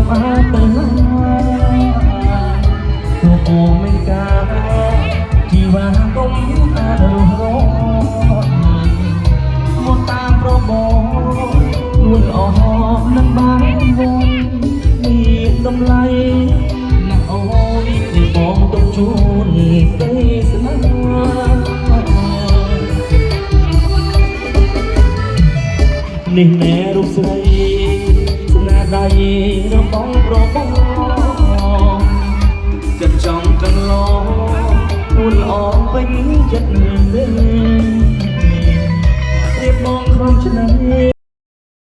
มาเตือนตัวโกไม่กล้าที่ว่าก้มอาดร้อนหมดตามประบอนวนออกนั้นบางวนมีกำไรนักอ้อยที่มองต้องชวนเตสนานี่แม่รูปใสสนาใดเราต้องประบอนจะจ้องกันรอวนออกไปจัดเงินเรียบมองครองชนะ